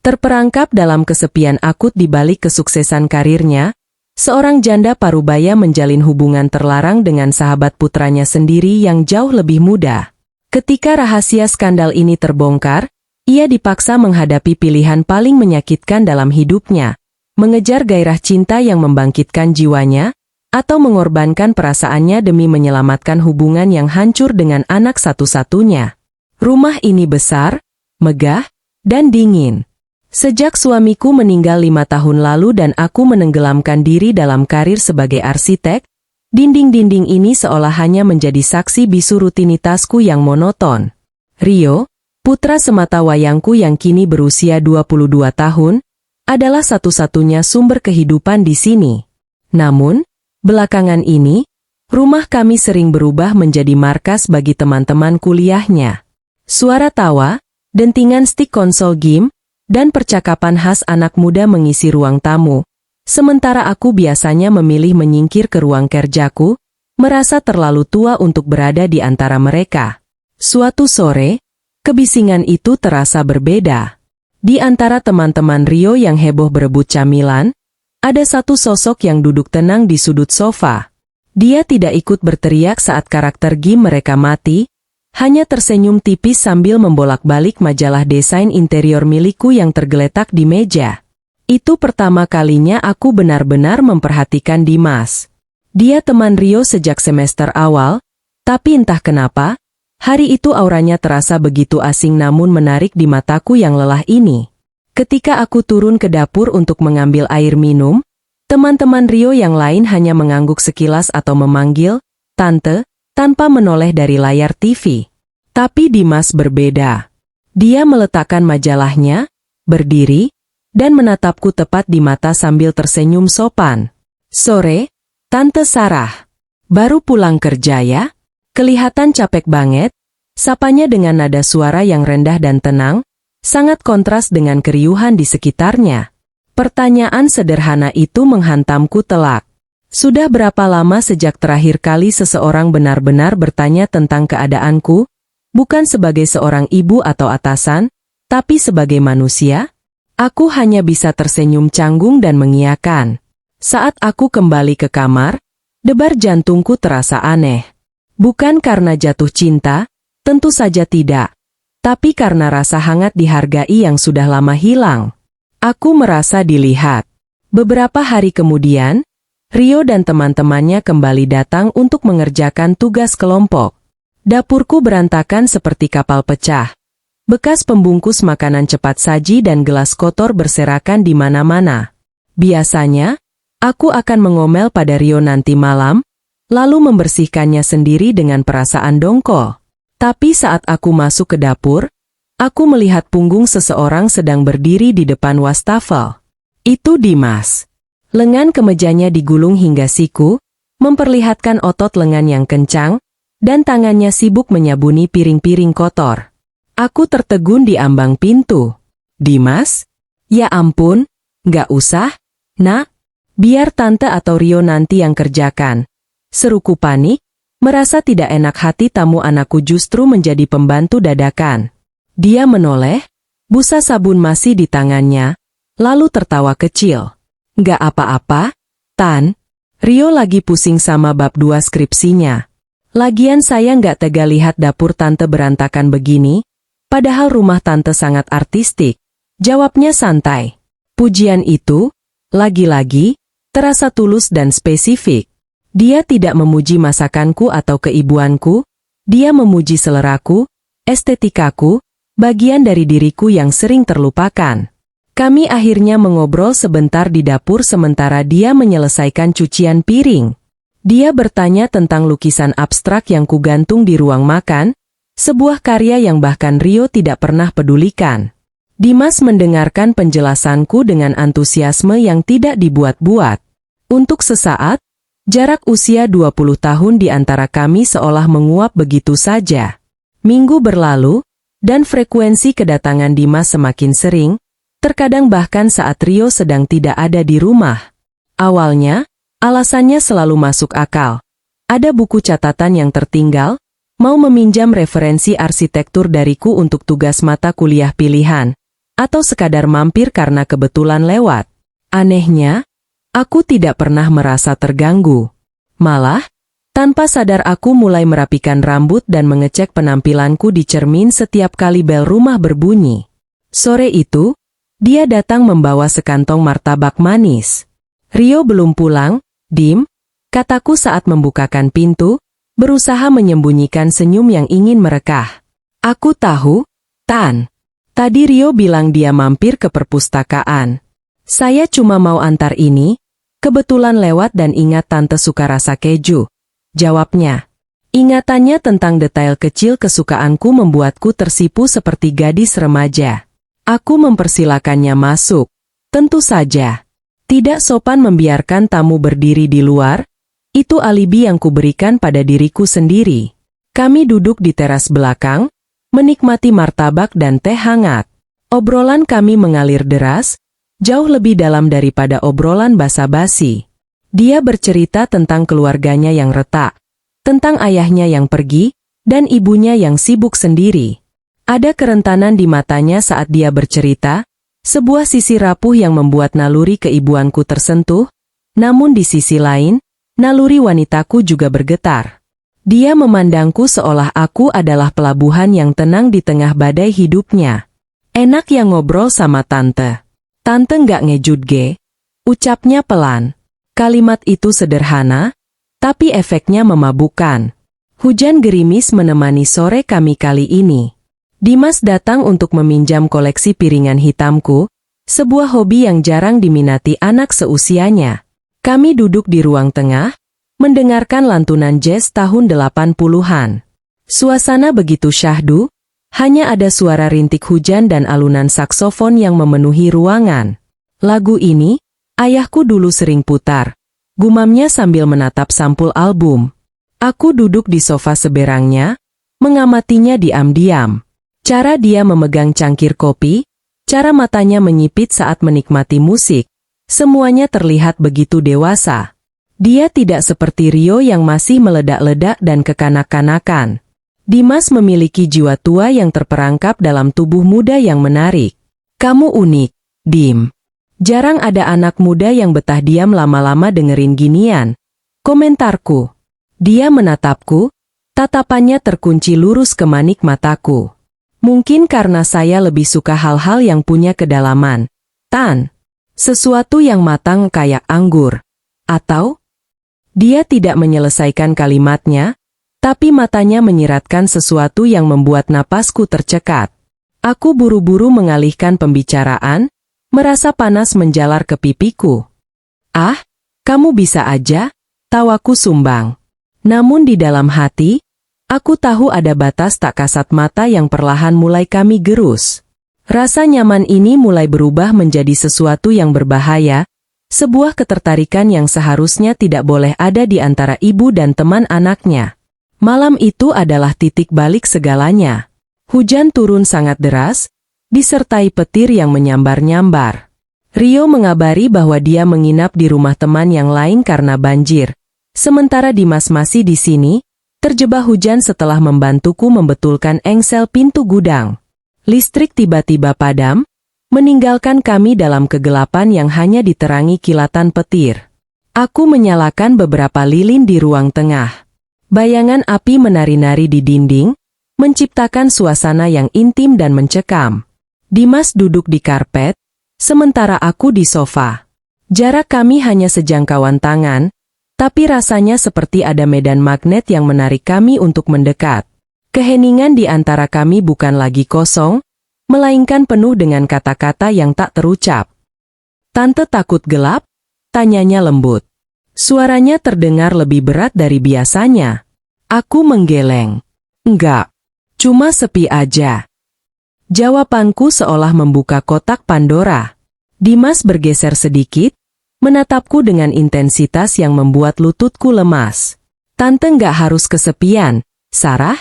Terperangkap dalam kesepian akut di balik kesuksesan karirnya, seorang janda parubaya menjalin hubungan terlarang dengan sahabat putranya sendiri yang jauh lebih muda. Ketika rahasia skandal ini terbongkar, ia dipaksa menghadapi pilihan paling menyakitkan dalam hidupnya, mengejar gairah cinta yang membangkitkan jiwanya, atau mengorbankan perasaannya demi menyelamatkan hubungan yang hancur dengan anak satu-satunya. Rumah ini besar, megah, dan dingin. Sejak suamiku meninggal 5 tahun lalu dan aku menenggelamkan diri dalam karir sebagai arsitek, dinding-dinding ini seolah hanya menjadi saksi bisu rutinitasku yang monoton. Rio, putra sematawayangku yang kini berusia 22 tahun, adalah satu-satunya sumber kehidupan di sini. Namun, belakangan ini, rumah kami sering berubah menjadi markas bagi teman-teman kuliahnya. Suara tawa, dentingan stik konsol game, dan percakapan khas anak muda mengisi ruang tamu, sementara aku biasanya memilih menyingkir ke ruang kerjaku, merasa terlalu tua untuk berada di antara mereka. Suatu sore, kebisingan itu terasa berbeda. Di antara teman-teman Rio yang heboh berebut camilan, ada satu sosok yang duduk tenang di sudut sofa. Dia tidak ikut berteriak saat karakter game mereka mati, hanya tersenyum tipis sambil membolak-balik majalah desain interior milikku yang tergeletak di meja. Itu pertama kalinya aku benar-benar memperhatikan Dimas. Dia teman Rio sejak semester awal, tapi entah kenapa, hari itu auranya terasa begitu asing namun menarik di mataku yang lelah ini. Ketika aku turun ke dapur untuk mengambil air minum, teman-teman Rio yang lain hanya mengangguk sekilas atau memanggil, "Tante," tanpa menoleh dari layar TV. Tapi Dimas berbeda. Dia meletakkan majalahnya, berdiri, dan menatapku tepat di mata sambil tersenyum sopan. "Sore, Tante Sarah. Baru pulang kerja ya? Kelihatan capek banget," sapanya dengan nada suara yang rendah dan tenang, sangat kontras dengan keriuhan di sekitarnya. Pertanyaan sederhana itu menghantamku telak. Sudah berapa lama sejak terakhir kali seseorang benar-benar bertanya tentang keadaanku, bukan sebagai seorang ibu atau atasan, tapi sebagai manusia? Aku hanya bisa tersenyum canggung dan mengiyakan. Saat aku kembali ke kamar, debar jantungku terasa aneh. Bukan karena jatuh cinta, tentu saja tidak, tapi karena rasa hangat dihargai yang sudah lama hilang. Aku merasa dilihat. Beberapa hari kemudian, Rio dan teman-temannya kembali datang untuk mengerjakan tugas kelompok. Dapurku berantakan seperti kapal pecah. Bekas pembungkus makanan cepat saji dan gelas kotor berserakan di mana-mana. Biasanya, aku akan mengomel pada Rio nanti malam, lalu membersihkannya sendiri dengan perasaan dongkol. Tapi saat aku masuk ke dapur, aku melihat punggung seseorang sedang berdiri di depan wastafel. Itu Dimas. Lengan kemejanya digulung hingga siku, memperlihatkan otot lengan yang kencang, dan tangannya sibuk menyabuni piring-piring kotor. Aku tertegun di ambang pintu. "Dimas? Ya ampun, nggak usah, Nak. Biar Tante atau Rio nanti yang kerjakan," seruku panik, merasa tidak enak hati tamu anakku justru menjadi pembantu dadakan. Dia menoleh, busa sabun masih di tangannya, lalu tertawa kecil. "Nggak apa-apa, Tan. Rio lagi pusing sama bab 2 skripsinya. Lagian saya nggak tega lihat dapur Tante berantakan begini, padahal rumah Tante sangat artistik," jawabnya santai. Pujian itu, lagi-lagi, terasa tulus dan spesifik. Dia tidak memuji masakanku atau keibuanku, dia memuji seleraku, estetikaku, bagian dari diriku yang sering terlupakan. Kami akhirnya mengobrol sebentar di dapur sementara dia menyelesaikan cucian piring. Dia bertanya tentang lukisan abstrak yang kugantung di ruang makan, sebuah karya yang bahkan Rio tidak pernah pedulikan. Dimas mendengarkan penjelasanku dengan antusiasme yang tidak dibuat-buat. Untuk sesaat, jarak usia 20 tahun di antara kami seolah menguap begitu saja. Minggu berlalu, dan frekuensi kedatangan Dimas semakin sering, terkadang bahkan saat Rio sedang tidak ada di rumah. Awalnya, alasannya selalu masuk akal. Ada buku catatan yang tertinggal, mau meminjam referensi arsitektur dariku untuk tugas mata kuliah pilihan, atau sekadar mampir karena kebetulan lewat. Anehnya, aku tidak pernah merasa terganggu. Malah, tanpa sadar aku mulai merapikan rambut dan mengecek penampilanku di cermin setiap kali bel rumah berbunyi. Sore itu, dia datang membawa sekantong martabak manis. "Rio belum pulang, Dim," kataku saat membukakan pintu, berusaha menyembunyikan senyum yang ingin merekah. "Aku tahu, Tan. Tadi Rio bilang dia mampir ke perpustakaan. Saya cuma mau antar ini, kebetulan lewat dan ingat tante suka rasa keju," jawabnya. Ingatannya tentang detail kecil kesukaanku membuatku tersipu seperti gadis remaja. Aku mempersilakannya masuk. Tentu saja. Tidak sopan membiarkan tamu berdiri di luar, itu alibi yang kuberikan pada diriku sendiri. Kami duduk di teras belakang, menikmati martabak dan teh hangat. Obrolan kami mengalir deras, jauh lebih dalam daripada obrolan basa-basi. Dia bercerita tentang keluarganya yang retak, tentang ayahnya yang pergi, dan ibunya yang sibuk sendiri. Ada kerentanan di matanya saat dia bercerita, sebuah sisi rapuh yang membuat naluri keibuanku tersentuh, namun di sisi lain, naluri wanitaku juga bergetar. Dia memandangku seolah aku adalah pelabuhan yang tenang di tengah badai hidupnya. "Enak yang ngobrol sama tante. Tante nggak ngejut ge," ucapnya pelan. Kalimat itu sederhana, tapi efeknya memabukkan. Hujan gerimis menemani sore kami kali ini. Dimas datang untuk meminjam koleksi piringan hitamku, sebuah hobi yang jarang diminati anak seusianya. Kami duduk di ruang tengah, mendengarkan lantunan jazz tahun 80-an. Suasana begitu syahdu, hanya ada suara rintik hujan dan alunan saksofon yang memenuhi ruangan. "Lagu ini, ayahku dulu sering putar," gumamnya sambil menatap sampul album. Aku duduk di sofa seberangnya, mengamatinya diam-diam. Cara dia memegang cangkir kopi, cara matanya menyipit saat menikmati musik, semuanya terlihat begitu dewasa. Dia tidak seperti Rio yang masih meledak-ledak dan kekanak-kanakan. Dimas memiliki jiwa tua yang terperangkap dalam tubuh muda yang menarik. "Kamu unik, Dim. Jarang ada anak muda yang betah diam lama-lama dengerin ginian," komentarku. Dia menatapku, tatapannya terkunci lurus ke manik mataku. "Mungkin karena saya lebih suka hal-hal yang punya kedalaman, Tan. Sesuatu yang matang kayak anggur. Atau?" Dia tidak menyelesaikan kalimatnya, tapi matanya menyiratkan sesuatu yang membuat napasku tercekat. Aku buru-buru mengalihkan pembicaraan, merasa panas menjalar ke pipiku. "Ah, kamu bisa aja," tawaku sumbang. Namun di dalam hati, aku tahu ada batas tak kasat mata yang perlahan mulai kami gerus. Rasa nyaman ini mulai berubah menjadi sesuatu yang berbahaya, sebuah ketertarikan yang seharusnya tidak boleh ada di antara ibu dan teman anaknya. Malam itu adalah titik balik segalanya. Hujan turun sangat deras, disertai petir yang menyambar-nyambar. Rio mengabari bahwa dia menginap di rumah teman yang lain karena banjir, sementara Dimas masih di sini, terjebak hujan setelah membantuku membetulkan engsel pintu gudang. Listrik tiba-tiba padam, meninggalkan kami dalam kegelapan yang hanya diterangi kilatan petir. Aku menyalakan beberapa lilin di ruang tengah. Bayangan api menari-nari di dinding, menciptakan suasana yang intim dan mencekam. Dimas duduk di karpet, sementara aku di sofa. Jarak kami hanya sejangkauan tangan, tapi rasanya seperti ada medan magnet yang menarik kami untuk mendekat. Keheningan di antara kami bukan lagi kosong, melainkan penuh dengan kata-kata yang tak terucap. "Tante takut gelap?" tanyanya lembut. Suaranya terdengar lebih berat dari biasanya. Aku menggeleng. "Enggak, cuma sepi aja." Jawabanku seolah membuka kotak Pandora. Dimas bergeser sedikit, menatapku dengan intensitas yang membuat lututku lemas. "Tante nggak harus kesepian, Sarah,"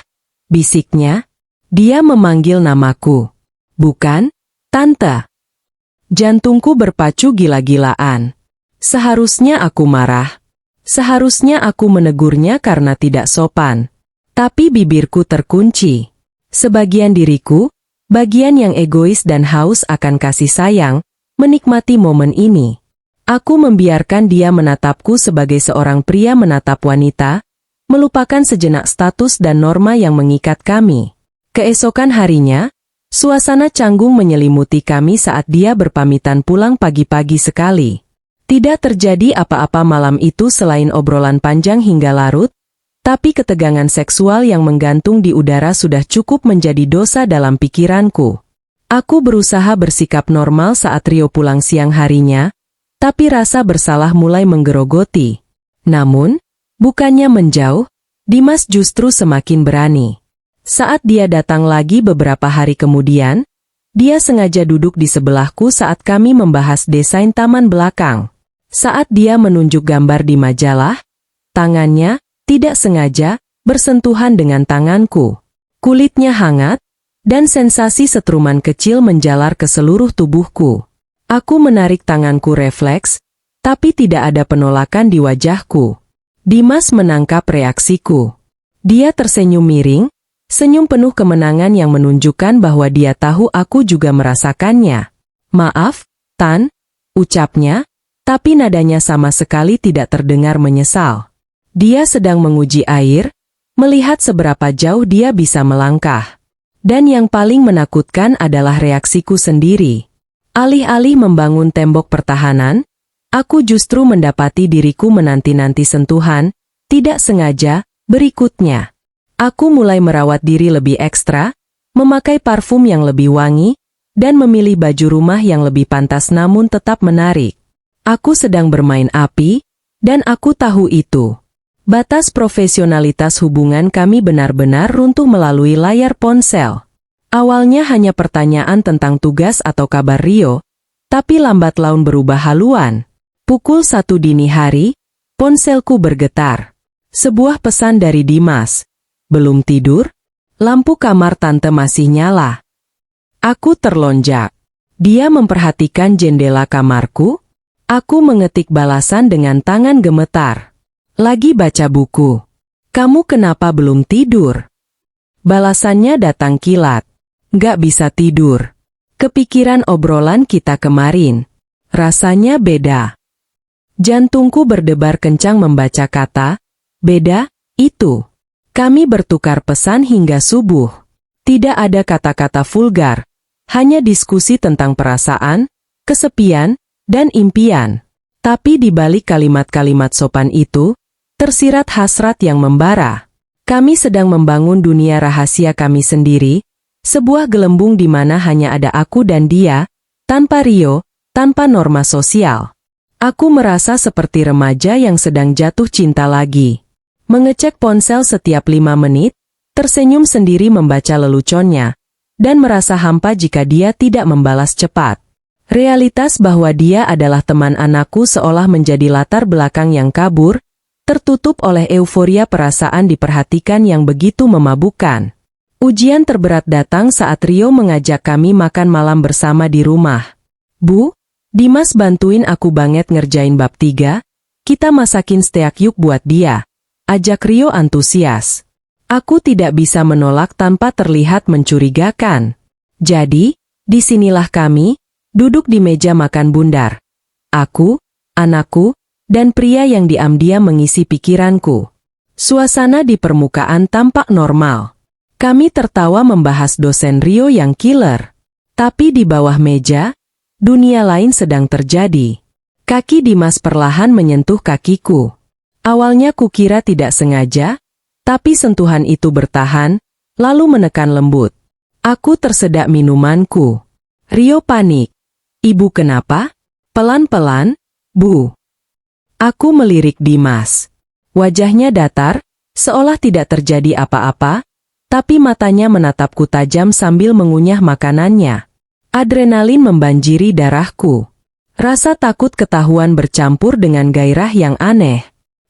bisiknya. Dia memanggil namaku. "Bukan, Tante." Jantungku berpacu gila-gilaan. Seharusnya aku marah. Seharusnya aku menegurnya karena tidak sopan. Tapi bibirku terkunci. Sebagian diriku, Bagian yang egois dan haus akan kasih sayang, menikmati momen ini. Aku membiarkan dia menatapku sebagai seorang pria menatap wanita, melupakan sejenak status dan norma yang mengikat kami. Keesokan harinya, suasana canggung menyelimuti kami saat dia berpamitan pulang pagi-pagi sekali. Tidak terjadi apa-apa malam itu selain obrolan panjang hingga larut, tapi ketegangan seksual yang menggantung di udara sudah cukup menjadi dosa dalam pikiranku. Aku berusaha bersikap normal saat Rio pulang siang harinya, tapi rasa bersalah mulai menggerogoti. Namun, bukannya menjauh, Dimas justru semakin berani. Saat dia datang lagi beberapa hari kemudian, dia sengaja duduk di sebelahku saat kami membahas desain taman belakang. Saat dia menunjuk gambar di majalah, tangannya, tidak sengaja, bersentuhan dengan tanganku. Kulitnya hangat, dan sensasi setruman kecil menjalar ke seluruh tubuhku. Aku menarik tanganku refleks, tapi tidak ada penolakan di wajahku. Dimas menangkap reaksiku. Dia tersenyum miring, senyum penuh kemenangan yang menunjukkan bahwa dia tahu aku juga merasakannya. "Maaf, Tan," ucapnya, tapi nadanya sama sekali tidak terdengar menyesal. Dia sedang menguji air, melihat seberapa jauh dia bisa melangkah. Dan yang paling menakutkan adalah reaksiku sendiri. Alih-alih membangun tembok pertahanan, aku justru mendapati diriku menanti-nanti sentuhan, tidak sengaja, berikutnya. Aku mulai merawat diri lebih ekstra, memakai parfum yang lebih wangi, dan memilih baju rumah yang lebih pantas namun tetap menarik. Aku sedang bermain api, dan aku tahu itu. Batas profesionalitas hubungan kami benar-benar runtuh melalui layar ponsel. Awalnya hanya pertanyaan tentang tugas atau kabar Rio, tapi lambat laun berubah haluan. Pukul 1 dini hari, ponselku bergetar. Sebuah pesan dari Dimas. "Belum tidur? Lampu kamar tante masih nyala." Aku terlonjak. Dia memperhatikan jendela kamarku. Aku mengetik balasan dengan tangan gemetar. "Lagi baca buku. Kamu kenapa belum tidur?" Balasannya datang kilat. "Nggak bisa tidur. Kepikiran obrolan kita kemarin. Rasanya beda." Jantungku berdebar kencang membaca kata, "beda," itu. Kami bertukar pesan hingga subuh. Tidak ada kata-kata vulgar, hanya diskusi tentang perasaan, kesepian, dan impian. Tapi di balik kalimat-kalimat sopan itu, tersirat hasrat yang membara. Kami sedang membangun dunia rahasia kami sendiri, sebuah gelembung di mana hanya ada aku dan dia, tanpa Rio, tanpa norma sosial. Aku merasa seperti remaja yang sedang jatuh cinta lagi. Mengecek ponsel setiap 5 menit, tersenyum sendiri membaca leluconnya, dan merasa hampa jika dia tidak membalas cepat. Realitas bahwa dia adalah teman anakku seolah menjadi latar belakang yang kabur, tertutup oleh euforia perasaan diperhatikan yang begitu memabukkan. Ujian terberat datang saat Rio mengajak kami makan malam bersama di rumah. "Bu, Dimas bantuin aku banget ngerjain bab 3, kita masakin steak yuk buat dia," ajak Rio antusias. Aku tidak bisa menolak tanpa terlihat mencurigakan. Jadi, disinilah kami, duduk di meja makan bundar. Aku, anakku, dan pria yang diam-diam mengisi pikiranku. Suasana di permukaan tampak normal. Kami tertawa membahas dosen Rio yang killer. Tapi di bawah meja, dunia lain sedang terjadi. Kaki Dimas perlahan menyentuh kakiku. Awalnya kukira tidak sengaja, tapi sentuhan itu bertahan, lalu menekan lembut. Aku tersedak minumanku. Rio panik. "Ibu kenapa?" "Pelan-pelan, Bu." Aku melirik Dimas. Wajahnya datar, seolah tidak terjadi apa-apa, tapi matanya menatapku tajam sambil mengunyah makanannya. Adrenalin membanjiri darahku. Rasa takut ketahuan bercampur dengan gairah yang aneh.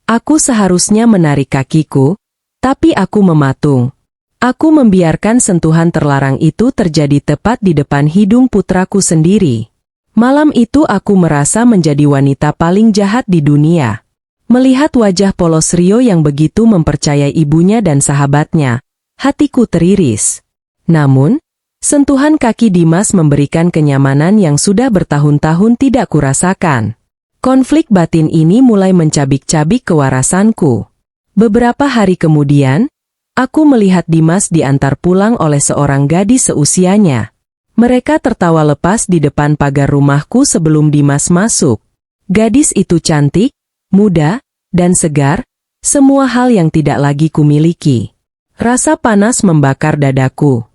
Aku seharusnya menarik kakiku, tapi aku mematung. Aku membiarkan sentuhan terlarang itu terjadi tepat di depan hidung putraku sendiri. Malam itu aku merasa menjadi wanita paling jahat di dunia. Melihat wajah polos Rio yang begitu mempercayai ibunya dan sahabatnya, hatiku teriris. Namun, Sentuhan kaki Dimas memberikan kenyamanan yang sudah bertahun-tahun tidak kurasakan. Konflik batin ini mulai mencabik-cabik kewarasanku. Beberapa hari kemudian, aku melihat Dimas diantar pulang oleh seorang gadis seusianya. Mereka tertawa lepas di depan pagar rumahku sebelum Dimas masuk. Gadis itu cantik, muda, dan segar, semua hal yang tidak lagi kumiliki. Rasa panas membakar dadaku.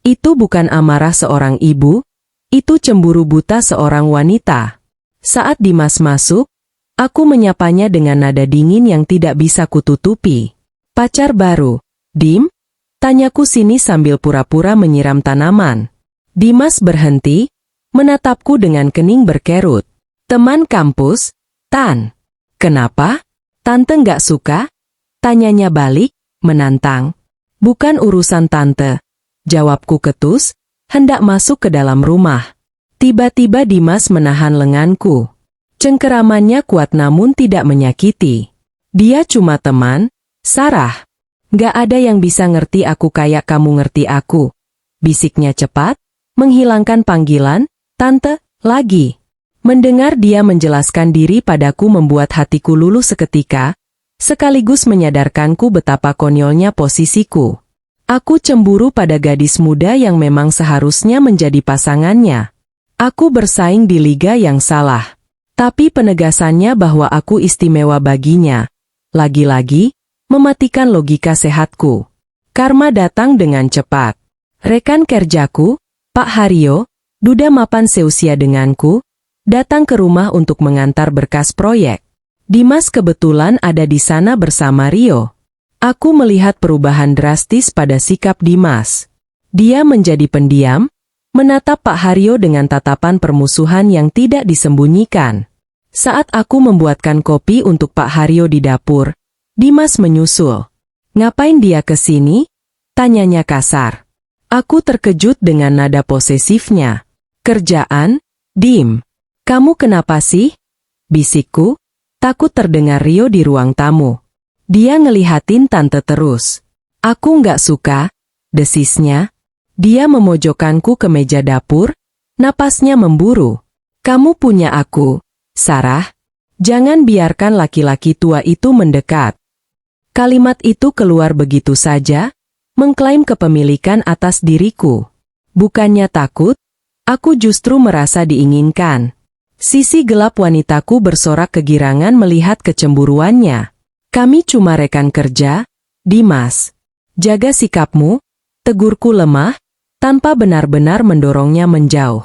Itu bukan amarah seorang ibu, itu cemburu buta seorang wanita. Saat Dimas masuk, aku menyapanya dengan nada dingin yang tidak bisa kututupi. "Pacar baru, Dim?" tanyaku sini sambil pura-pura menyiram tanaman. Dimas berhenti, menatapku dengan kening berkerut. "Teman kampus, Tan." "Kenapa? Tante nggak suka?" tanyanya balik, menantang. "Bukan urusan tante," jawabku ketus, hendak masuk ke dalam rumah. Tiba-tiba Dimas menahan lenganku. Cengkeramannya kuat namun tidak menyakiti. "Dia cuma teman, Sarah. Nggak ada yang bisa ngerti aku kayak kamu ngerti aku," bisiknya cepat, menghilangkan panggilan, "Tante," lagi. Mendengar dia menjelaskan diri padaku membuat hatiku luluh seketika, sekaligus menyadarkanku betapa konyolnya posisiku. Aku cemburu pada gadis muda yang memang seharusnya menjadi pasangannya. Aku bersaing di liga yang salah. Tapi penegasannya bahwa aku istimewa baginya, lagi-lagi, mematikan logika sehatku. Karma datang dengan cepat. Rekan kerjaku, Pak Haryo, duda mapan seusia denganku, datang ke rumah untuk mengantar berkas proyek. Dimas kebetulan ada di sana bersama Rio. Aku melihat perubahan drastis pada sikap Dimas. Dia menjadi pendiam, menatap Pak Haryo dengan tatapan permusuhan yang tidak disembunyikan. Saat aku membuatkan kopi untuk Pak Haryo di dapur, Dimas menyusul. "Ngapain dia ke sini?" tanyanya kasar. Aku terkejut dengan nada posesifnya. "Kerjaan, Dim." "Kamu kenapa sih?" bisikku, takut terdengar Rio di ruang tamu. Dia ngelihatin tante terus. "Aku nggak suka," desisnya. Dia memojokkanku ke meja dapur, napasnya memburu. "Kamu punya aku, Sarah. Jangan biarkan laki-laki tua itu mendekat." Kalimat itu keluar begitu saja, mengklaim kepemilikan atas diriku. Bukannya takut, aku justru merasa diinginkan. Sisi gelap wanitaku bersorak kegirangan melihat kecemburuannya. "Kami cuma rekan kerja, Dimas. Jaga sikapmu," tegurku lemah, tanpa benar-benar mendorongnya menjauh.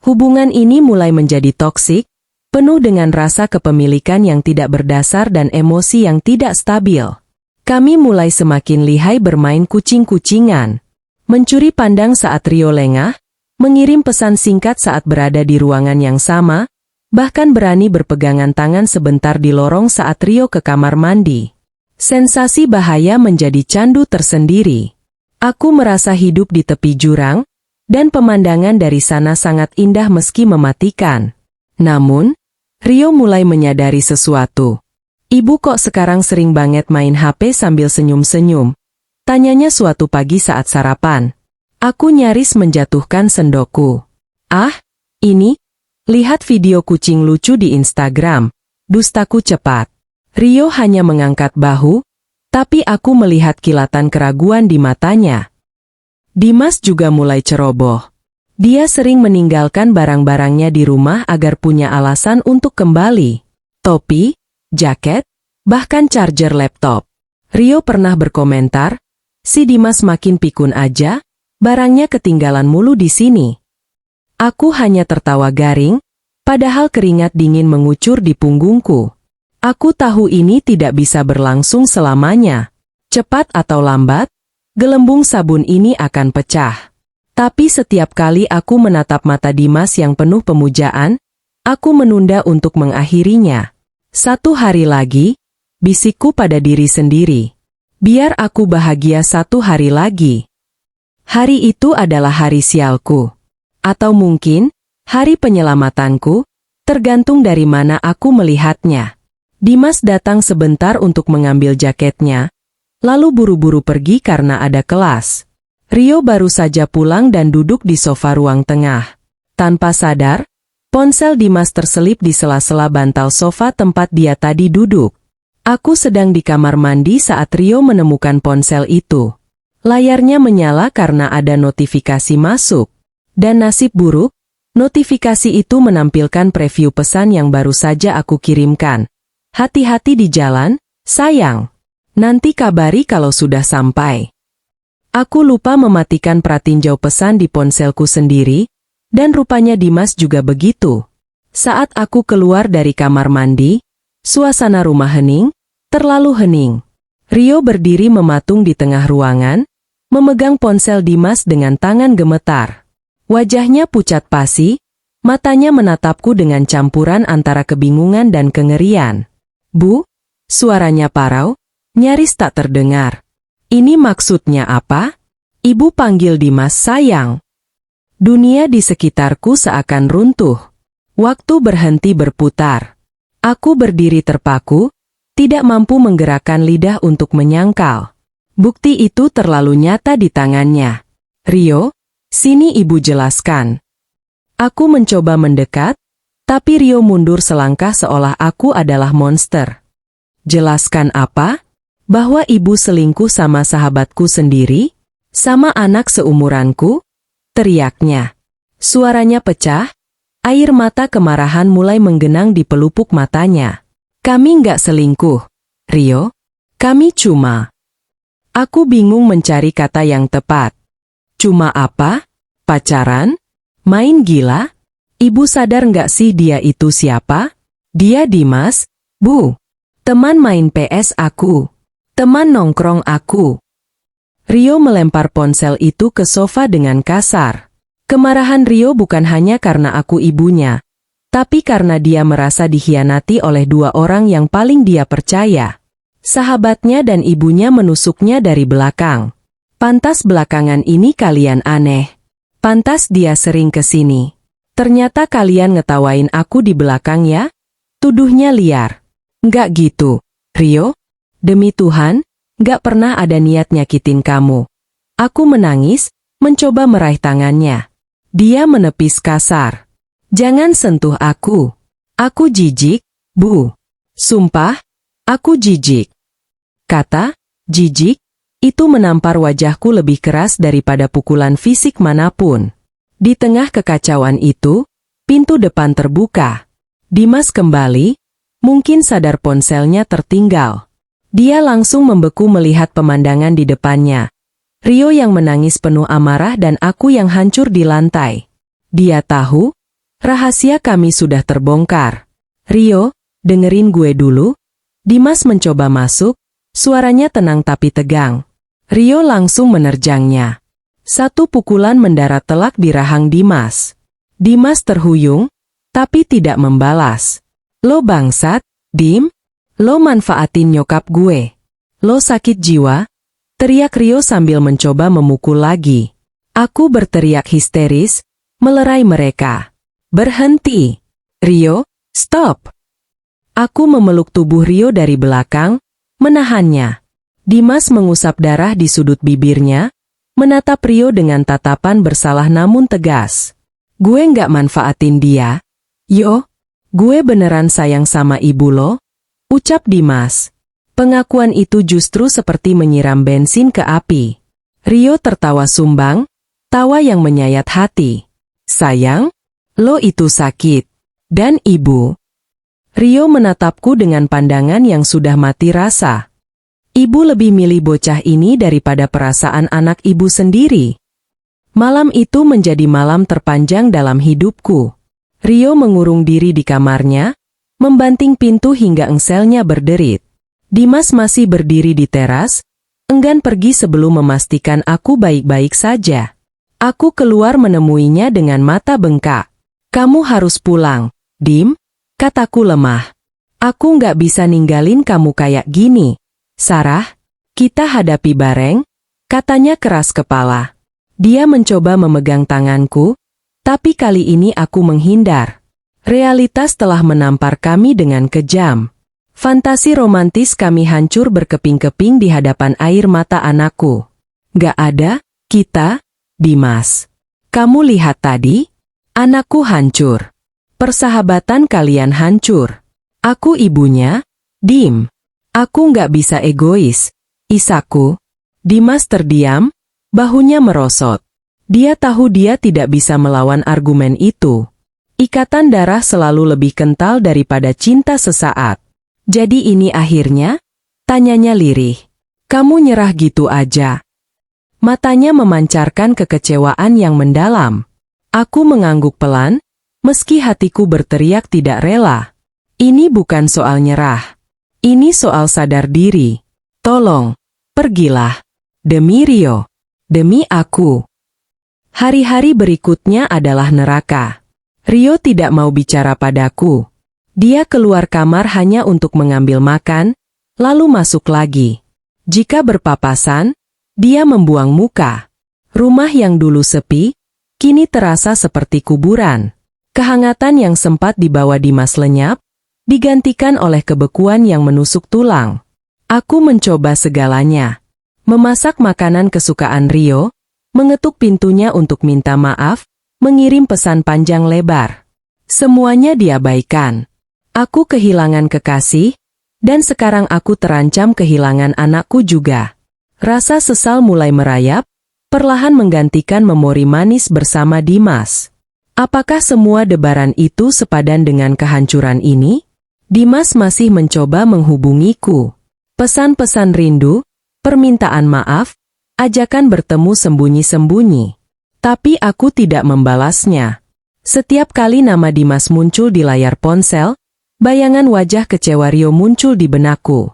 Hubungan ini mulai menjadi toksik, penuh dengan rasa kepemilikan yang tidak berdasar dan emosi yang tidak stabil. Kami mulai semakin lihai bermain kucing-kucingan. Mencuri pandang saat Rio lengah, mengirim pesan singkat saat berada di ruangan yang sama, bahkan berani berpegangan tangan sebentar di lorong saat Rio ke kamar mandi. Sensasi bahaya menjadi candu tersendiri. Aku merasa hidup di tepi jurang, dan pemandangan dari sana sangat indah meski mematikan. Namun, Rio mulai menyadari sesuatu. "Ibu kok sekarang sering banget main HP sambil senyum-senyum?" tanyanya suatu pagi saat sarapan. Aku nyaris menjatuhkan sendokku. "Ah, ini, lihat video kucing lucu di Instagram," dustaku cepat. Rio hanya mengangkat bahu, tapi aku melihat kilatan keraguan di matanya. Dimas juga mulai ceroboh. Dia sering meninggalkan barang-barangnya di rumah agar punya alasan untuk kembali. Topi, jaket, bahkan charger laptop. Rio pernah berkomentar, "Si Dimas makin pikun aja, barangnya ketinggalan mulu di sini." Aku hanya tertawa garing, padahal keringat dingin mengucur di punggungku. Aku tahu ini tidak bisa berlangsung selamanya. Cepat atau lambat, gelembung sabun ini akan pecah. Tapi setiap kali aku menatap mata Dimas yang penuh pemujaan, aku menunda untuk mengakhirinya. "Satu hari lagi," bisikku pada diri sendiri. "Biar aku bahagia satu hari lagi." Hari itu adalah hari sialku. Atau mungkin, hari penyelamatanku, tergantung dari mana aku melihatnya. Dimas datang sebentar untuk mengambil jaketnya, lalu buru-buru pergi karena ada kelas. Rio baru saja pulang dan duduk di sofa ruang tengah. Tanpa sadar, ponsel Dimas terselip di sela-sela bantal sofa tempat dia tadi duduk. Aku sedang di kamar mandi saat Rio menemukan ponsel itu. Layarnya menyala karena ada notifikasi masuk. Dan nasib buruk, notifikasi itu menampilkan preview pesan yang baru saja aku kirimkan. Hati-hati di jalan, sayang. Nanti kabari kalau sudah sampai. Aku lupa mematikan pratinjau pesan di ponselku sendiri, dan rupanya Dimas juga begitu. Saat aku keluar dari kamar mandi, suasana rumah hening, terlalu hening. Rio berdiri mematung di tengah ruangan, memegang ponsel Dimas dengan tangan gemetar. Wajahnya pucat pasi, matanya menatapku dengan campuran antara kebingungan dan kengerian. "Bu?" Suaranya parau, nyaris tak terdengar. "Ini maksudnya apa?" Ibu panggil Dimas sayang. Dunia di sekitarku seakan runtuh. Waktu berhenti berputar. Aku berdiri terpaku, tidak mampu menggerakkan lidah untuk menyangkal. Bukti itu terlalu nyata di tangannya. "Rio, sini ibu jelaskan." Aku mencoba mendekat, tapi Rio mundur selangkah seolah aku adalah monster. "Jelaskan apa? Bahwa ibu selingkuh sama sahabatku sendiri? Sama anak seumuranku?" teriaknya. Suaranya pecah, air mata kemarahan mulai menggenang di pelupuk matanya. "Kami nggak selingkuh, Rio. Kami cuma..." Aku bingung mencari kata yang tepat. Cuma apa? Pacaran? Main gila? Ibu sadar nggak sih dia itu siapa? Dia Dimas, Bu. Teman main PS aku. Teman nongkrong aku. Rio melempar ponsel itu ke sofa dengan kasar. Kemarahan Rio bukan hanya karena aku ibunya, tapi karena dia merasa dikhianati oleh dua orang yang paling dia percaya. Sahabatnya dan ibunya menusuknya dari belakang. "Pantas belakangan ini kalian aneh. Pantas dia sering kesini. Ternyata kalian ngetawain aku di belakang ya?" Tuduhnya liar. "Nggak gitu, Rio. Demi Tuhan, nggak pernah ada niat nyakitin kamu." Aku menangis, mencoba meraih tangannya. Dia menepis kasar. "Jangan sentuh aku. Aku jijik, Bu. Sumpah, aku jijik." Kata jijik itu menampar wajahku lebih keras daripada pukulan fisik manapun. Di tengah kekacauan itu, pintu depan terbuka. Dimas kembali, mungkin sadar ponselnya tertinggal. Dia langsung membeku melihat pemandangan di depannya. Rio yang menangis penuh amarah dan aku yang hancur di lantai. Dia tahu, rahasia kami sudah terbongkar. "Rio, dengerin gue dulu." Dimas mencoba masuk, suaranya tenang tapi tegang. Rio langsung menerjangnya. Satu pukulan mendarat telak di rahang Dimas. Dimas terhuyung, tapi tidak membalas. "Lo bangsat, Dim. Lo manfaatin nyokap gue. Lo sakit jiwa?" teriak Rio sambil mencoba memukul lagi. Aku berteriak histeris, melerai mereka. "Berhenti. Rio, stop." Aku memeluk tubuh Rio dari belakang, menahannya. Dimas mengusap darah di sudut bibirnya, menatap Rio dengan tatapan bersalah namun tegas. "Gue nggak manfaatin dia. Yo, gue beneran sayang sama ibu lo," ucap Dimas. Pengakuan itu justru seperti menyiram bensin ke api. Rio tertawa sumbang, tawa yang menyayat hati. "Sayang, lo itu sakit. Dan ibu?" Rio menatapku dengan pandangan yang sudah mati rasa. "Ibu lebih milih bocah ini daripada perasaan anak ibu sendiri." Malam itu menjadi malam terpanjang dalam hidupku. Rio mengurung diri di kamarnya, membanting pintu hingga engselnya berderit. Dimas masih berdiri di teras, enggan pergi sebelum memastikan aku baik-baik saja. Aku keluar menemuinya dengan mata bengkak. "Kamu harus pulang, Dim," kataku lemah. "Aku nggak bisa ninggalin kamu kayak gini. Sarah, kita hadapi bareng," katanya keras kepala. Dia mencoba memegang tanganku, tapi kali ini aku menghindar. Realitas telah menampar kami dengan kejam. Fantasi romantis kami hancur berkeping-keping di hadapan air mata anakku. "Gak ada," Kita, Dimas. Kamu lihat tadi? Anakku hancur. Persahabatan kalian hancur. Aku ibunya, Dim. Aku nggak bisa egois, Isaku. Dimas terdiam, bahunya merosot. Dia tahu dia tidak bisa melawan argumen itu. Ikatan darah selalu lebih kental daripada cinta sesaat. Jadi ini akhirnya? Tanyanya lirih. Kamu nyerah gitu aja? Matanya memancarkan kekecewaan yang mendalam. Aku mengangguk pelan, meski hatiku berteriak tidak rela. Ini bukan soal nyerah. Ini soal sadar diri. Tolong, pergilah. Demi Rio. Demi aku. Hari-hari berikutnya adalah neraka. Rio tidak mau bicara padaku. Dia keluar kamar hanya untuk mengambil makan, lalu masuk lagi. Jika berpapasan, dia membuang muka. Rumah yang dulu sepi, kini terasa seperti kuburan. Kehangatan yang sempat dibawa Dimas lenyap, digantikan oleh kebekuan yang menusuk tulang. Aku mencoba segalanya. Memasak makanan kesukaan Rio, mengetuk pintunya untuk minta maaf, mengirim pesan panjang lebar. Semuanya diabaikan. Aku kehilangan kekasih, dan sekarang aku terancam kehilangan anakku juga. Rasa sesal mulai merayap, perlahan menggantikan memori manis bersama Dimas. Apakah semua debaran itu sepadan dengan kehancuran ini? Dimas masih mencoba menghubungiku. Pesan-pesan rindu, permintaan maaf, ajakan bertemu sembunyi-sembunyi. Tapi aku tidak membalasnya. Setiap kali nama Dimas muncul di layar ponsel, bayangan wajah kecewa Rio muncul di benakku.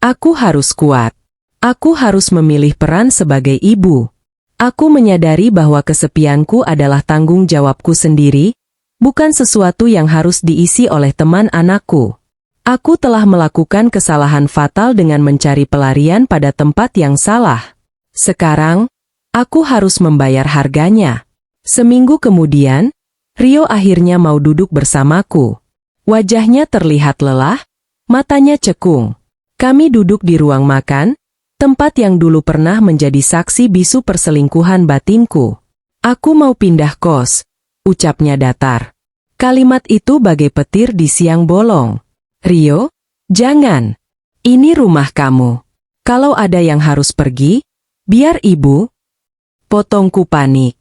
Aku harus kuat. Aku harus memilih peran sebagai ibu. Aku menyadari bahwa kesepianku adalah tanggung jawabku sendiri, bukan sesuatu yang harus diisi oleh teman anakku. Aku telah melakukan kesalahan fatal dengan mencari pelarian pada tempat yang salah. Sekarang, aku harus membayar harganya. Seminggu kemudian, Rio akhirnya mau duduk bersamaku. Wajahnya terlihat lelah, matanya cekung. Kami duduk di ruang makan, tempat yang dulu pernah menjadi saksi bisu perselingkuhan batinku. Aku mau pindah kos, ucapnya datar. Kalimat itu bagai petir di siang bolong. Rio, jangan. Ini rumah kamu. Kalau ada yang harus pergi, biar ibu. Potongku panik.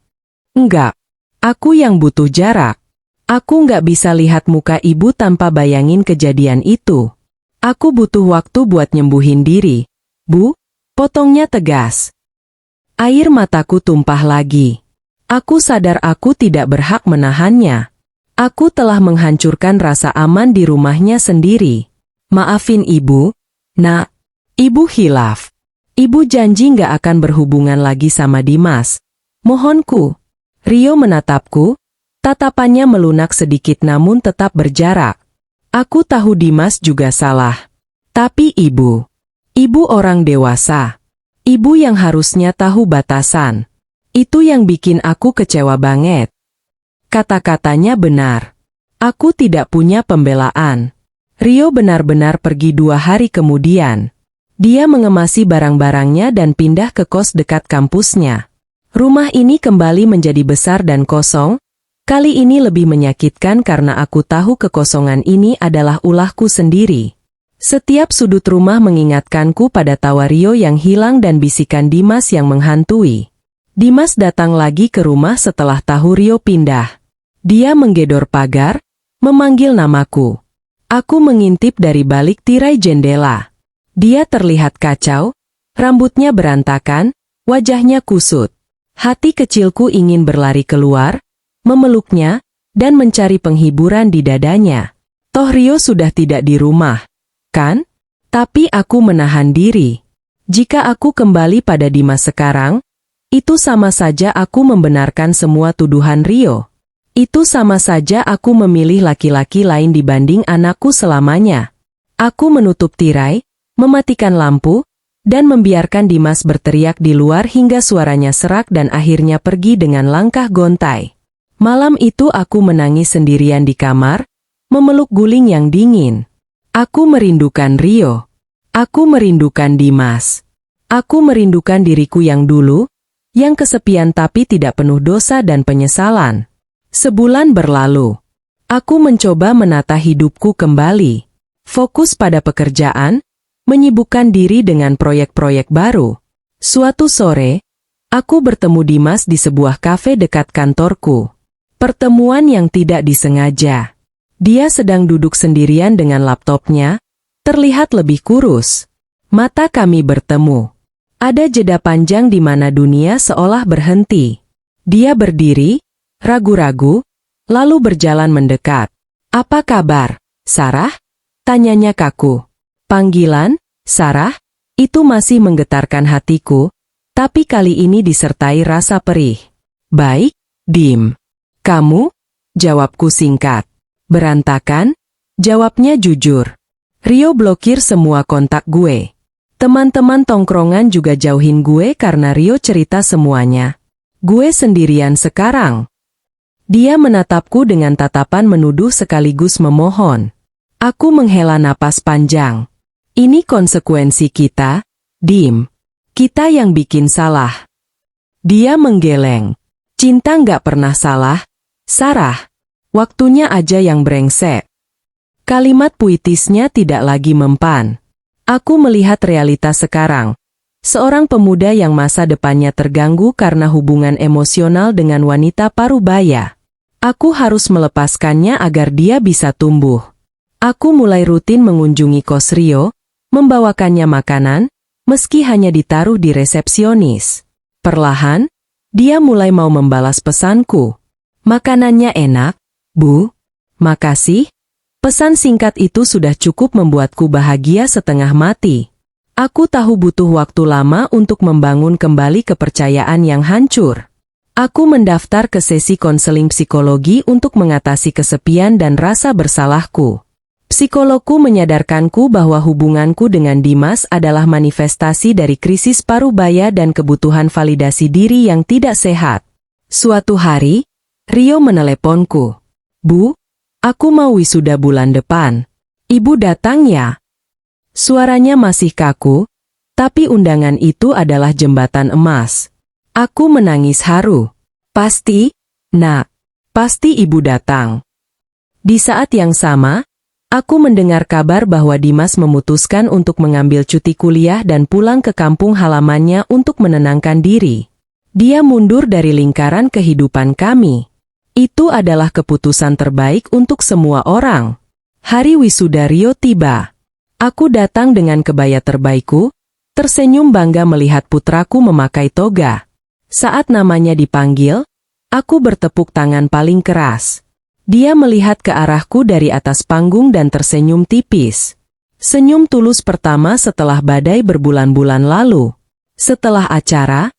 Enggak. Aku yang butuh jarak. Aku nggak bisa lihat muka ibu tanpa bayangin kejadian itu. Aku butuh waktu buat nyembuhin diri. Bu, potongnya tegas. Air mataku tumpah lagi. Aku sadar aku tidak berhak menahannya. Aku telah menghancurkan rasa aman di rumahnya sendiri. Maafin ibu, nak. Ibu hilaf. Ibu janji nggak akan berhubungan lagi sama Dimas. Mohonku. Rio menatapku, tatapannya melunak sedikit namun tetap berjarak. Aku tahu Dimas juga salah. Tapi ibu orang dewasa. Ibu yang harusnya tahu batasan. Itu yang bikin aku kecewa banget. Kata-katanya benar. Aku tidak punya pembelaan. Rio benar-benar pergi 2 hari kemudian. Dia mengemasi barang-barangnya dan pindah ke kos dekat kampusnya. Rumah ini kembali menjadi besar dan kosong. Kali ini lebih menyakitkan karena aku tahu kekosongan ini adalah ulahku sendiri. Setiap sudut rumah mengingatkanku pada tawa Rio yang hilang dan bisikan Dimas yang menghantui. Dimas datang lagi ke rumah setelah tahu Rio pindah. Dia menggedor pagar, memanggil namaku. Aku mengintip dari balik tirai jendela. Dia terlihat kacau, rambutnya berantakan, wajahnya kusut. Hati kecilku ingin berlari keluar, memeluknya, dan mencari penghiburan di dadanya. Toh Rio sudah tidak di rumah, kan? Tapi aku menahan diri. Jika aku kembali pada Dimas sekarang, itu sama saja aku membenarkan semua tuduhan Rio. Itu sama saja aku memilih laki-laki lain dibanding anakku selamanya. Aku menutup tirai, mematikan lampu, dan membiarkan Dimas berteriak di luar hingga suaranya serak dan akhirnya pergi dengan langkah gontai. Malam itu aku menangis sendirian di kamar, memeluk guling yang dingin. Aku merindukan Rio. Aku merindukan Dimas. Aku merindukan diriku yang dulu, yang kesepian tapi tidak penuh dosa dan penyesalan. Sebulan berlalu. Aku mencoba menata hidupku kembali. Fokus pada pekerjaan, menyibukkan diri dengan proyek-proyek baru. Suatu sore, aku bertemu Dimas di sebuah kafe dekat kantorku. Pertemuan yang tidak disengaja. Dia sedang duduk sendirian dengan laptopnya, terlihat lebih kurus. Mata kami bertemu. Ada jeda panjang di mana dunia seolah berhenti. Dia berdiri, ragu-ragu, lalu berjalan mendekat. "Apa kabar, Sarah?" tanyanya kaku. Panggilan, Sarah, itu masih menggetarkan hatiku, tapi kali ini disertai rasa perih. "Baik, Dim." "Kamu?" jawabku singkat. "Berantakan?" jawabnya jujur. "Rio blokir semua kontak gue. Teman-teman tongkrongan juga jauhin gue karena Rio cerita semuanya. Gue sendirian sekarang." Dia menatapku dengan tatapan menuduh sekaligus memohon. Aku menghela napas panjang. "Ini konsekuensi kita, Dim. Kita yang bikin salah." Dia menggeleng. "Cinta nggak pernah salah, Sarah. Waktunya aja yang brengsek." Kalimat puitisnya tidak lagi mempan. Aku melihat realitas sekarang. Seorang pemuda yang masa depannya terganggu karena hubungan emosional dengan wanita parubaya. Aku harus melepaskannya agar dia bisa tumbuh. Aku mulai rutin mengunjungi kos Rio, membawakannya makanan, meski hanya ditaruh di resepsionis. Perlahan, dia mulai mau membalas pesanku. "Makanannya enak, Bu." "Makasih." Pesan singkat itu sudah cukup membuatku bahagia setengah mati. Aku tahu butuh waktu lama untuk membangun kembali kepercayaan yang hancur. Aku mendaftar ke sesi konseling psikologi untuk mengatasi kesepian dan rasa bersalahku. Psikologku menyadarkanku bahwa hubunganku dengan Dimas adalah manifestasi dari krisis parubaya dan kebutuhan validasi diri yang tidak sehat. Suatu hari, Rio meneleponku. "Bu, aku mau wisuda bulan depan. Ibu datang ya?" Suaranya masih kaku, tapi undangan itu adalah jembatan emas. Aku menangis haru. "Pasti, Nak. Pasti ibu datang." Di saat yang sama, aku mendengar kabar bahwa Dimas memutuskan untuk mengambil cuti kuliah dan pulang ke kampung halamannya untuk menenangkan diri. Dia mundur dari lingkaran kehidupan kami. Itu adalah keputusan terbaik untuk semua orang. Hari wisuda Rio tiba. Aku datang dengan kebaya terbaikku, tersenyum bangga melihat putraku memakai toga. Saat namanya dipanggil, aku bertepuk tangan paling keras. Dia melihat ke arahku dari atas panggung dan tersenyum tipis. Senyum tulus pertama setelah badai berbulan-bulan lalu. Setelah acara,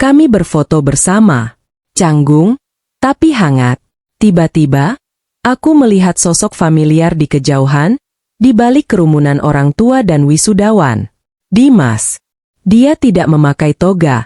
kami berfoto bersama. Canggung, tapi hangat. Tiba-tiba, aku melihat sosok familiar di kejauhan, di balik kerumunan orang tua dan wisudawan. Dimas. Dia tidak memakai toga.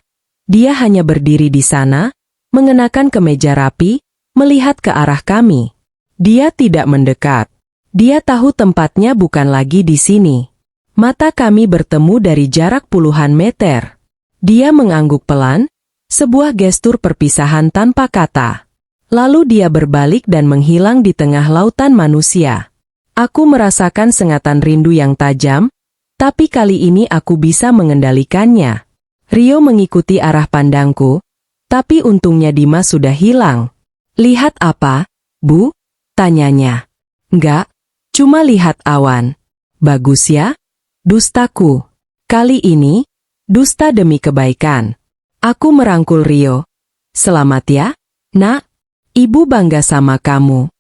Dia hanya berdiri di sana, mengenakan kemeja rapi, melihat ke arah kami. Dia tidak mendekat. Dia tahu tempatnya bukan lagi di sini. Mata kami bertemu dari jarak puluhan meter. Dia mengangguk pelan, sebuah gestur perpisahan tanpa kata. Lalu dia berbalik dan menghilang di tengah lautan manusia. Aku merasakan sengatan rindu yang tajam, tapi kali ini aku bisa mengendalikannya. Rio mengikuti arah pandangku, tapi untungnya Dimas sudah hilang. "Lihat apa, Bu?" tanyanya. "Enggak, cuma lihat awan." "Bagus ya?" "Dustaku. Kali ini, dusta demi kebaikan." Aku merangkul Rio. "Selamat ya, Nak. Ibu bangga sama kamu."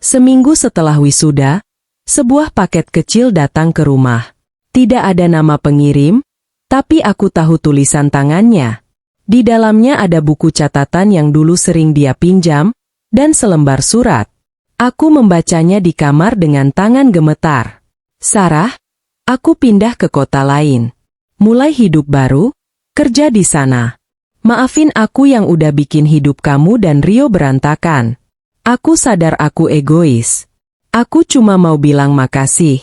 Seminggu setelah wisuda, sebuah paket kecil datang ke rumah. Tidak ada nama pengirim, tapi aku tahu tulisan tangannya. Di dalamnya ada buku catatan yang dulu sering dia pinjam, dan selembar surat. Aku membacanya di kamar dengan tangan gemetar. "Sarah, aku pindah ke kota lain. Mulai hidup baru, kerja di sana. Maafin aku yang udah bikin hidup kamu dan Rio berantakan. Aku sadar aku egois. Aku cuma mau bilang makasih.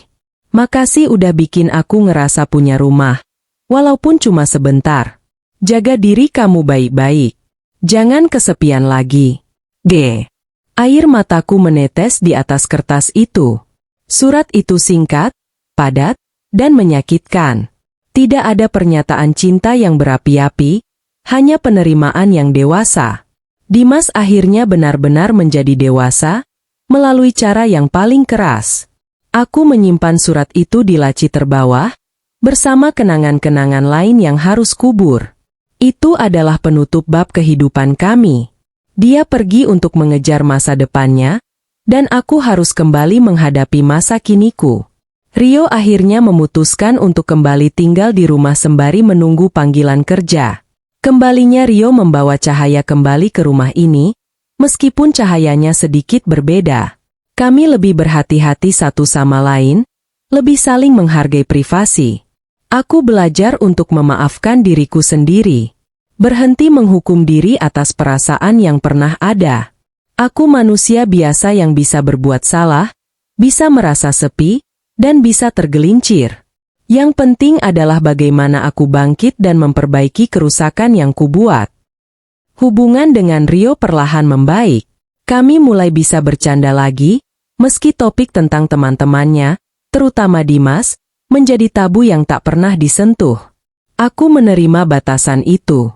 Makasih udah bikin aku ngerasa punya rumah, walaupun cuma sebentar." Jaga diri kamu baik-baik. Jangan kesepian lagi. G. Air mataku menetes di atas kertas itu. Surat itu singkat, padat, dan menyakitkan. Tidak ada pernyataan cinta yang berapi-api, hanya penerimaan yang dewasa. Dimas akhirnya benar-benar menjadi dewasa, melalui cara yang paling keras. Aku menyimpan surat itu di laci terbawah, bersama kenangan-kenangan lain yang harus kubur. Itu adalah penutup bab kehidupan kami. Dia pergi untuk mengejar masa depannya, dan aku harus kembali menghadapi masa kiniku. Rio akhirnya memutuskan untuk kembali tinggal di rumah sembari menunggu panggilan kerja. Kembalinya Rio membawa cahaya kembali ke rumah ini, meskipun cahayanya sedikit berbeda. Kami lebih berhati-hati satu sama lain, lebih saling menghargai privasi. Aku belajar untuk memaafkan diriku sendiri. Berhenti menghukum diri atas perasaan yang pernah ada. Aku manusia biasa yang bisa berbuat salah, bisa merasa sepi, dan bisa tergelincir. Yang penting adalah bagaimana aku bangkit dan memperbaiki kerusakan yang kubuat. Hubungan dengan Rio perlahan membaik. Kami mulai bisa bercanda lagi, meski topik tentang teman-temannya, terutama Dimas, menjadi tabu yang tak pernah disentuh. Aku menerima batasan itu.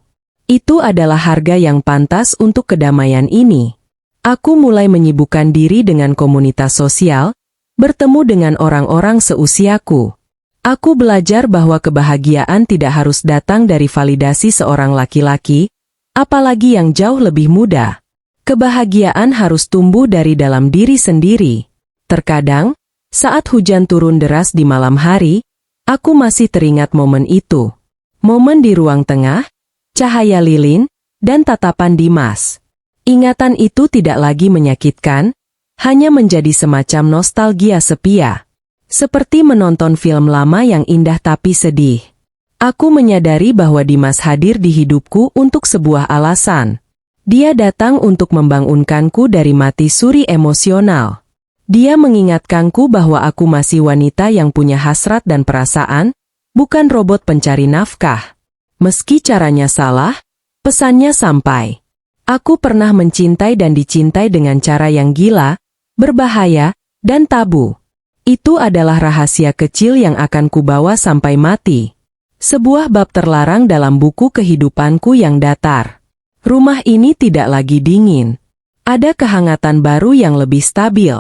Itu adalah harga yang pantas untuk kedamaian ini. Aku mulai menyibukkan diri dengan komunitas sosial, bertemu dengan orang-orang seusiaku. Aku belajar bahwa kebahagiaan tidak harus datang dari validasi seorang laki-laki, apalagi yang jauh lebih muda. Kebahagiaan harus tumbuh dari dalam diri sendiri. Terkadang, saat hujan turun deras di malam hari, aku masih teringat momen itu. Momen di ruang tengah, cahaya lilin, dan tatapan Dimas. Ingatan itu tidak lagi menyakitkan, hanya menjadi semacam nostalgia sepia. Seperti menonton film lama yang indah tapi sedih. Aku menyadari bahwa Dimas hadir di hidupku untuk sebuah alasan. Dia datang untuk membangunkanku dari mati suri emosional. Dia mengingatkanku bahwa aku masih wanita yang punya hasrat dan perasaan, bukan robot pencari nafkah. Meski caranya salah, pesannya sampai. Aku pernah mencintai dan dicintai dengan cara yang gila, berbahaya, dan tabu. Itu adalah rahasia kecil yang akan kubawa sampai mati. Sebuah bab terlarang dalam buku kehidupanku yang datar. Rumah ini tidak lagi dingin. Ada kehangatan baru yang lebih stabil.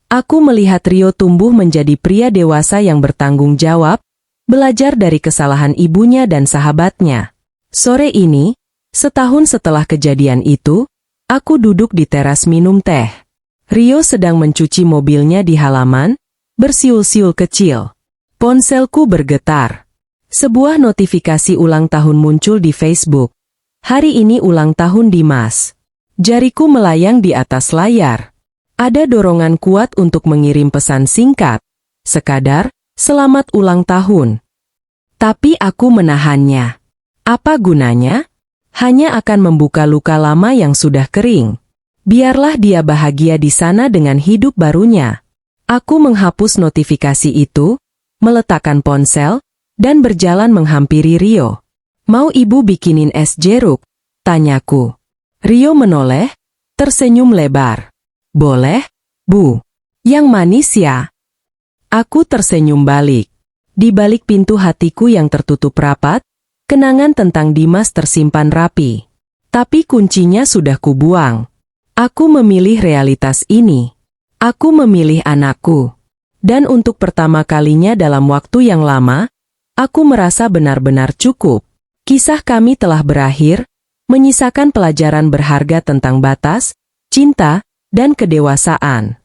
Aku melihat Rio tumbuh menjadi pria dewasa yang bertanggung jawab, belajar dari kesalahan ibunya dan sahabatnya. Sore ini, setahun setelah kejadian itu, aku duduk di teras minum teh. Rio sedang mencuci mobilnya di halaman, bersiul-siul kecil. Ponselku bergetar. Sebuah notifikasi ulang tahun muncul di Facebook. Hari ini ulang tahun Dimas. Jariku melayang di atas layar. Ada dorongan kuat untuk mengirim pesan singkat. Sekadar, selamat ulang tahun. Tapi aku menahannya. Apa gunanya? Hanya akan membuka luka lama yang sudah kering. Biarlah dia bahagia di sana dengan hidup barunya. Aku menghapus notifikasi itu, meletakkan ponsel, dan berjalan menghampiri Rio. Mau ibu bikinin es jeruk? Tanyaku. Rio menoleh, tersenyum lebar. Boleh, Bu. Yang manis ya? Aku tersenyum balik. Di balik pintu hatiku yang tertutup rapat, kenangan tentang Dimas tersimpan rapi. Tapi kuncinya sudah kubuang. Aku memilih realitas ini. Aku memilih anakku. Dan untuk pertama kalinya dalam waktu yang lama, aku merasa benar-benar cukup. Kisah kami telah berakhir, menyisakan pelajaran berharga tentang batas, cinta, dan kedewasaan.